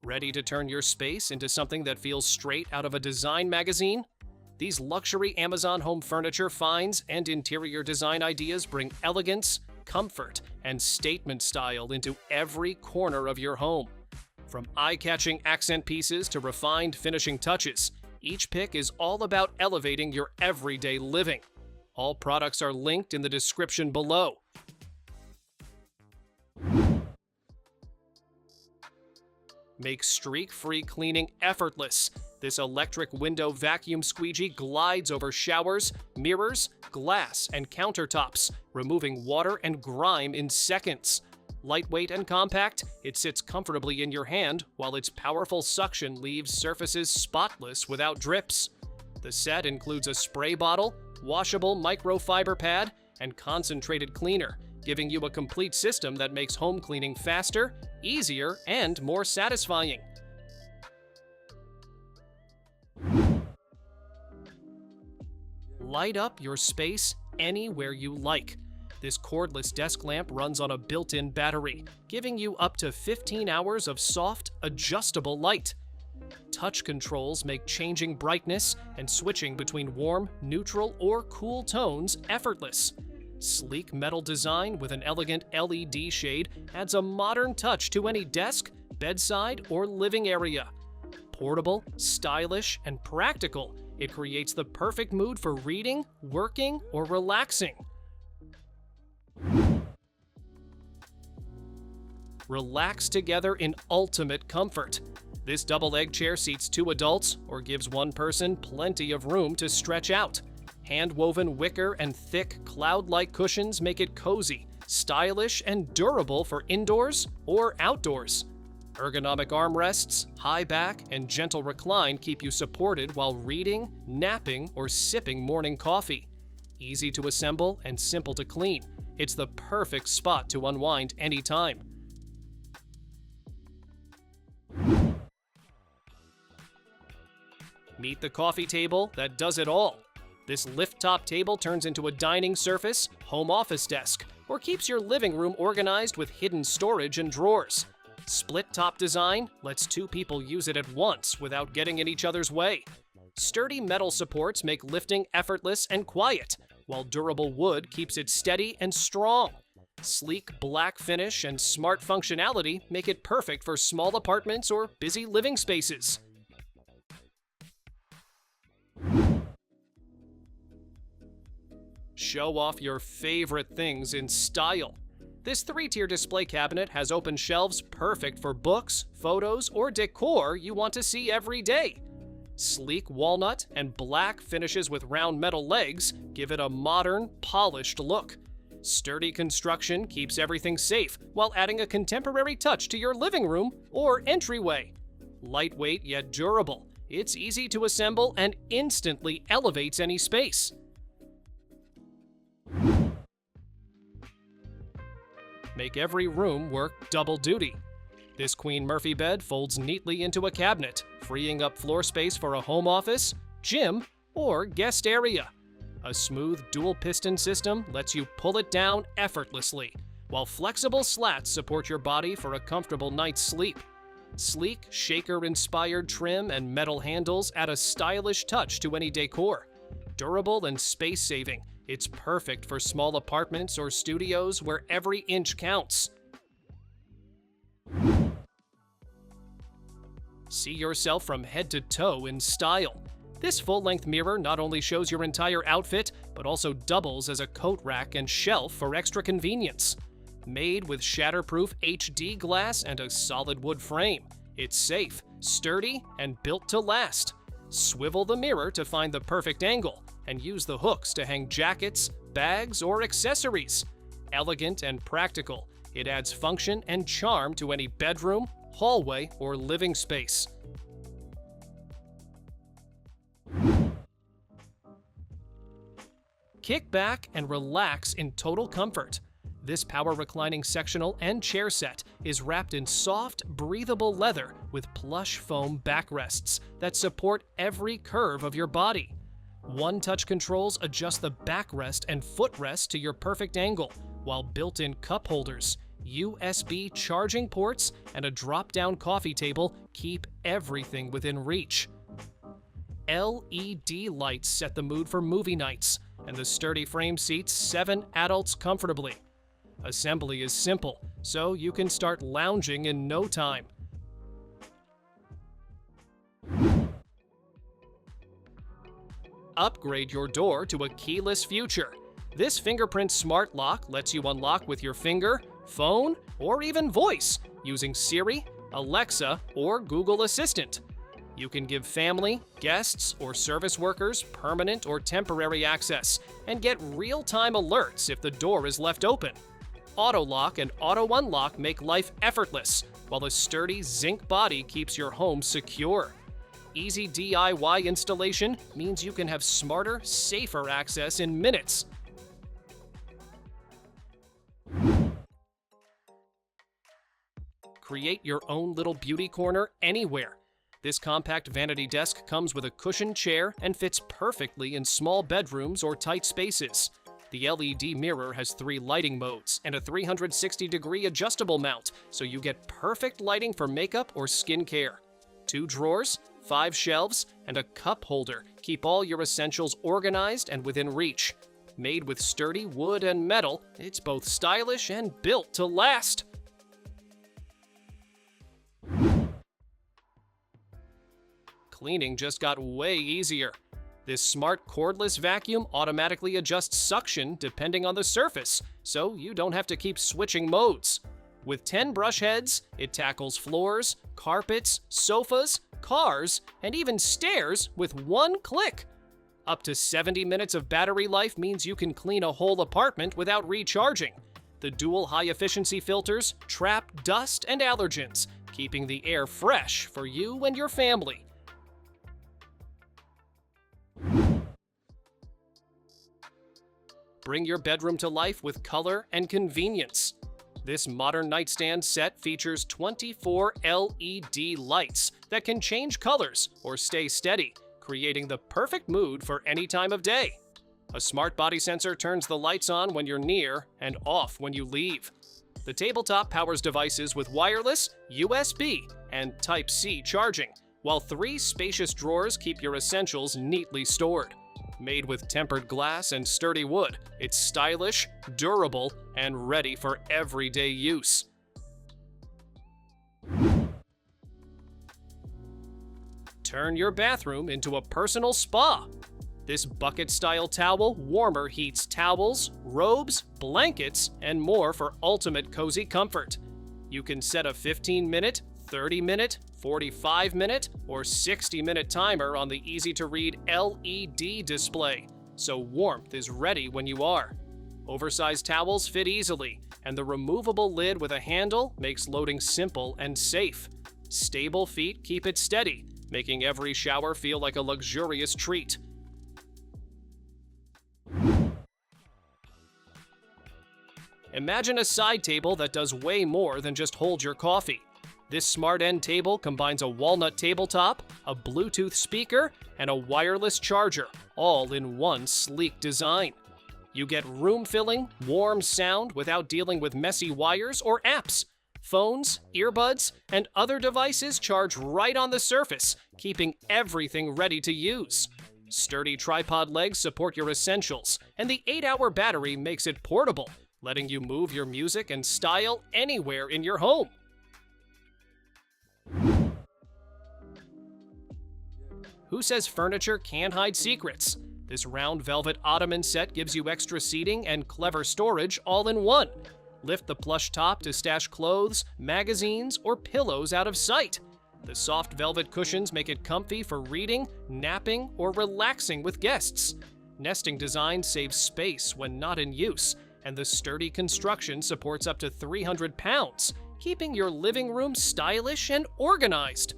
Ready to turn your space into something that feels straight out of a design magazine? These luxury Amazon home furniture finds and interior design ideas bring elegance, comfort, and statement style into every corner of your home. From eye-catching accent pieces to refined finishing touches, each pick is all about elevating your everyday living. All products are linked in the description below. Make streak-free cleaning effortless. This electric window vacuum squeegee glides over showers, mirrors, glass, and countertops, removing water and grime in seconds. Lightweight and compact, it sits comfortably in your hand, while its powerful suction leaves surfaces spotless without drips. The set includes a spray bottle, washable microfiber pad, and concentrated cleaner, giving you a complete system that makes home cleaning faster, easier, and more satisfying. Light up your space anywhere you like. This cordless desk lamp runs on a built-in battery, giving you up to 15 hours of soft, adjustable light. Touch controls make changing brightness and switching between warm, neutral, or cool tones effortless. Sleek metal design with an elegant LED shade adds a modern touch to any desk, bedside, or living area. Portable, stylish, and practical, it creates the perfect mood for reading, working, or relaxing. Relax together in ultimate comfort. This double egg chair seats 2 adults or gives one person plenty of room to stretch out. Hand-woven wicker and thick, cloud-like cushions make it cozy, stylish, and durable for indoors or outdoors. Ergonomic armrests, high back, and gentle recline keep you supported while reading, napping, or sipping morning coffee. Easy to assemble and simple to clean, it's the perfect spot to unwind anytime. Meet the coffee table that does it all. This lift-top table turns into a dining surface, home office desk, or keeps your living room organized with hidden storage and drawers. Split-top design lets 2 people use it at once without getting in each other's way. Sturdy metal supports make lifting effortless and quiet, while durable wood keeps it steady and strong. Sleek black finish and smart functionality make it perfect for small apartments or busy living spaces. Show off your favorite things in style. This 3-tier display cabinet has open shelves perfect for books, photos, or decor you want to see every day. Sleek walnut and black finishes with round metal legs give it a modern, polished look. Sturdy construction keeps everything safe while adding a contemporary touch to your living room or entryway. Lightweight yet durable, it's easy to assemble and instantly elevates any space. Make every room work double duty. This Queen Murphy bed folds neatly into a cabinet, freeing up floor space for a home office, gym, or guest area. A smooth dual piston system lets you pull it down effortlessly, while flexible slats support your body for a comfortable night's sleep. Sleek, shaker-inspired trim and metal handles add a stylish touch to any decor. Durable and space-saving, it's perfect for small apartments or studios where every inch counts. See yourself from head to toe in style. This full-length mirror not only shows your entire outfit, but also doubles as a coat rack and shelf for extra convenience. Made with shatterproof HD glass and a solid wood frame, it's safe, sturdy, and built to last. Swivel the mirror to find the perfect angle, and use the hooks to hang jackets, bags, or accessories. Elegant and practical, it adds function and charm to any bedroom, hallway, or living space. Kick back and relax in total comfort. This power reclining sectional and chair set is wrapped in soft, breathable leather with plush foam backrests that support every curve of your body. One-touch controls adjust the backrest and footrest to your perfect angle, while built-in cup holders, USB charging ports, and a drop-down coffee table keep everything within reach. LED lights set the mood for movie nights, and the sturdy frame seats 7 adults comfortably. Assembly is simple, so you can start lounging in no time. Upgrade your door to a keyless future. This fingerprint smart lock lets you unlock with your finger, phone, or even voice using Siri, Alexa, or Google Assistant. You can give family, guests, or service workers permanent or temporary access and get real-time alerts if the door is left open. Auto lock and auto unlock make life effortless, while the sturdy zinc body keeps your home secure. Easy DIY installation means you can have smarter, safer access in minutes. Create your own little beauty corner anywhere. This compact vanity desk comes with a cushioned chair and fits perfectly in small bedrooms or tight spaces. The LED mirror has 3 lighting modes and a 360-degree adjustable mount, so you get perfect lighting for makeup or skincare. 2 drawers, 5 shelves, and a cup holder keep all your essentials organized and within reach. Made with sturdy wood and metal, it's both stylish and built to last. Cleaning just got way easier. This smart cordless vacuum automatically adjusts suction depending on the surface, so you don't have to keep switching modes. With 10 brush heads, it tackles floors, carpets, sofas, cars, and even stairs with one click. Up to 70 minutes of battery life means you can clean a whole apartment without recharging. The dual high-efficiency filters trap dust and allergens, keeping the air fresh for you and your family. Bring your bedroom to life with color and convenience. This modern nightstand set features 24 LED lights that can change colors or stay steady, creating the perfect mood for any time of day. A smart body sensor turns the lights on when you're near and off when you leave. The tabletop powers devices with wireless, USB, and Type-C charging, while 3 spacious drawers keep your essentials neatly stored. Made with tempered glass and sturdy wood, it's stylish, durable, and ready for everyday use. Turn your bathroom into a personal spa. This bucket-style towel warmer heats towels, robes, blankets, and more for ultimate cozy comfort. You can set a 15-minute, 30-minute, 45-minute, or 60-minute timer on the easy-to-read LED display, so warmth is ready when you are. Oversized towels fit easily, and the removable lid with a handle makes loading simple and safe. Stable feet keep it steady, making every shower feel like a luxurious treat. Imagine a side table that does way more than just hold your coffee. This smart end table combines a walnut tabletop, a Bluetooth speaker, and a wireless charger, all in one sleek design. You get room-filling, warm sound without dealing with messy wires or apps. Phones, earbuds, and other devices charge right on the surface, keeping everything ready to use. Sturdy tripod legs support your essentials, and the 8-hour battery makes it portable, letting you move your music and style anywhere in your home. Who says furniture can't hide secrets? This round velvet Ottoman set gives you extra seating and clever storage all in one. Lift the plush top to stash clothes, magazines, or pillows out of sight. The soft velvet cushions make it comfy for reading, napping, or relaxing with guests. Nesting design saves space when not in use, and the sturdy construction supports up to 300 pounds, keeping your living room stylish and organized.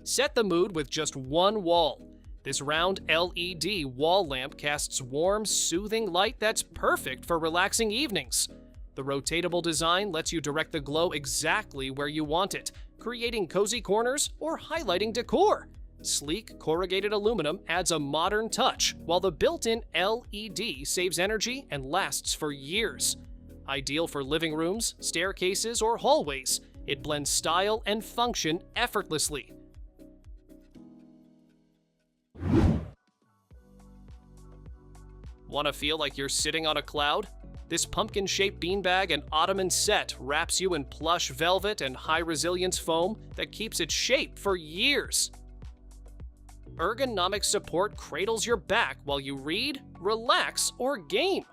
Set the mood with just one wall. This round LED wall lamp casts warm, soothing light that's perfect for relaxing evenings. The rotatable design lets you direct the glow exactly where you want it, creating cozy corners or highlighting decor. Sleek corrugated aluminum adds a modern touch, while the built-in LED saves energy and lasts for years. Ideal for living rooms, staircases, or hallways, it blends style and function effortlessly. Want to feel like you're sitting on a cloud? This pumpkin-shaped beanbag and Ottoman set wraps you in plush velvet and high-resilience foam that keeps its shape for years. Ergonomic support cradles your back while you read, relax, or game.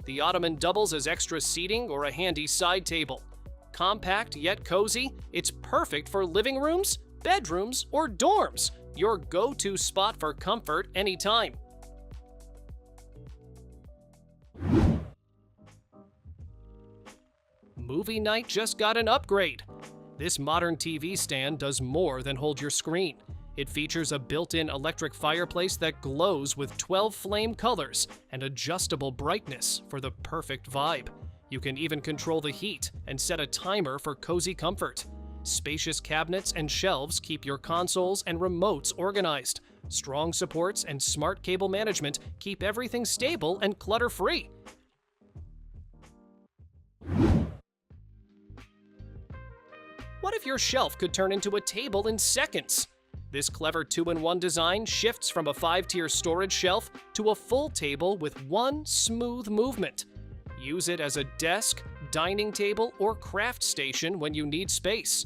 The Ottoman doubles as extra seating or a handy side table. Compact yet cozy, it's perfect for living rooms, bedrooms, or dorms. Your go-to spot for comfort anytime. Movie night just got an upgrade. This modern TV stand does more than hold your screen. It features a built-in electric fireplace that glows with 12 flame colors and adjustable brightness for the perfect vibe. You can even control the heat and set a timer for cozy comfort. Spacious cabinets and shelves keep your consoles and remotes organized. Strong supports and smart cable management keep everything stable and clutter-free. What if your shelf could turn into a table in seconds? This clever 2-in-1 design shifts from a 5-tier storage shelf to a full table with one smooth movement. Use it as a desk, dining table, or craft station when you need space.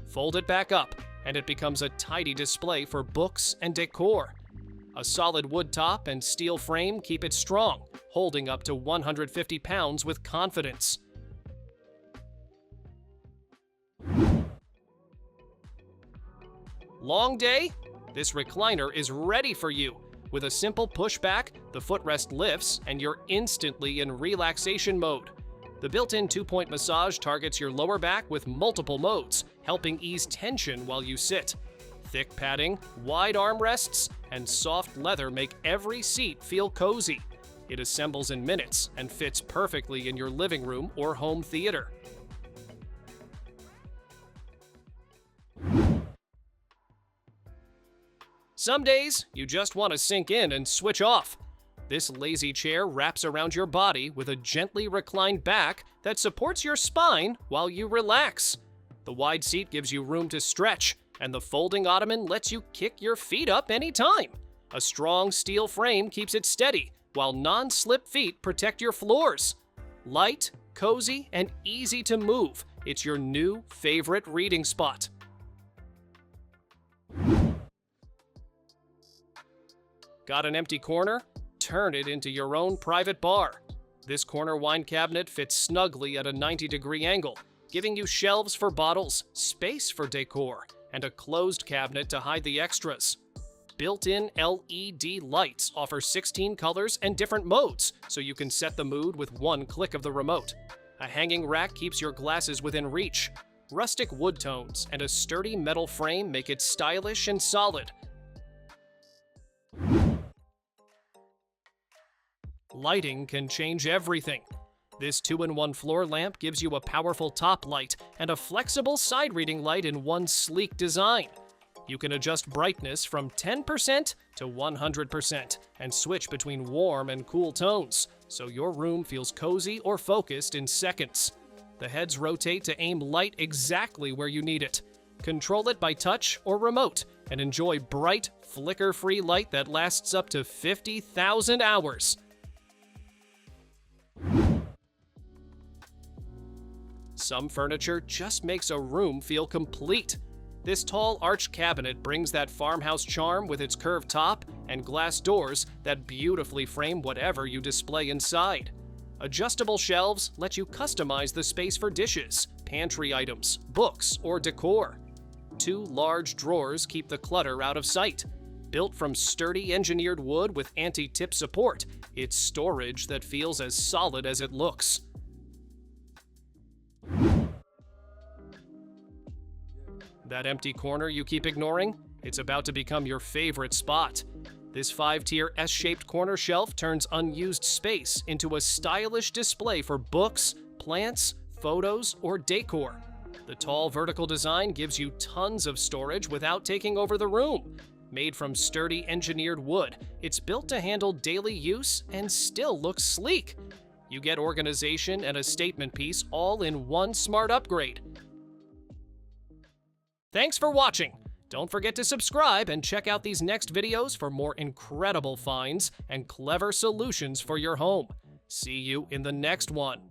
Fold it back up, and it becomes a tidy display for books and decor. A solid wood top and steel frame keep it strong, holding up to 150 pounds with confidence. Long day? This recliner is ready for you. With a simple pushback, the footrest lifts and you're instantly in relaxation mode. The built-in 2-point massage targets your lower back with multiple modes, helping ease tension while you sit. Thick padding, wide armrests, and soft leather make every seat feel cozy. It assembles in minutes and fits perfectly in your living room or home theater. Some days, you just want to sink in and switch off. This lazy chair wraps around your body with a gently reclined back that supports your spine while you relax. The wide seat gives you room to stretch, and the folding ottoman lets you kick your feet up anytime. A strong steel frame keeps it steady, while non-slip feet protect your floors. Light, cozy, and easy to move, it's your new favorite reading spot. Got an empty corner? Turn it into your own private bar. This corner wine cabinet fits snugly at a 90-degree angle, giving you shelves for bottles, space for decor, and a closed cabinet to hide the extras. Built-in LED lights offer 16 colors and different modes, so you can set the mood with one click of the remote. A hanging rack keeps your glasses within reach. Rustic wood tones and a sturdy metal frame make it stylish and solid. Lighting can change everything. This 2-in-1 floor lamp gives you a powerful top light and a flexible side reading light in one sleek design. You can adjust brightness from 10% to 100% and switch between warm and cool tones, so your room feels cozy or focused in seconds. The heads rotate to aim light exactly where you need it. Control it by touch or remote and enjoy bright, flicker-free light that lasts up to 50,000 hours. Some furniture just makes a room feel complete. This tall arch cabinet brings that farmhouse charm with its curved top and glass doors that beautifully frame whatever you display inside. Adjustable shelves let you customize the space for dishes, pantry items, books, or decor. 2 large drawers keep the clutter out of sight. Built from sturdy engineered wood with anti-tip support, it's storage that feels as solid as it looks. That empty corner you keep ignoring? It's about to become your favorite spot. This 5-tier S-shaped corner shelf turns unused space into a stylish display for books, plants, photos, or decor. The tall vertical design gives you tons of storage without taking over the room. Made from sturdy engineered wood, it's built to handle daily use and still looks sleek. You get organization and a statement piece all in one smart upgrade. Thanks for watching! Don't forget to subscribe and check out these next videos for more incredible finds and clever solutions for your home. See you in the next one.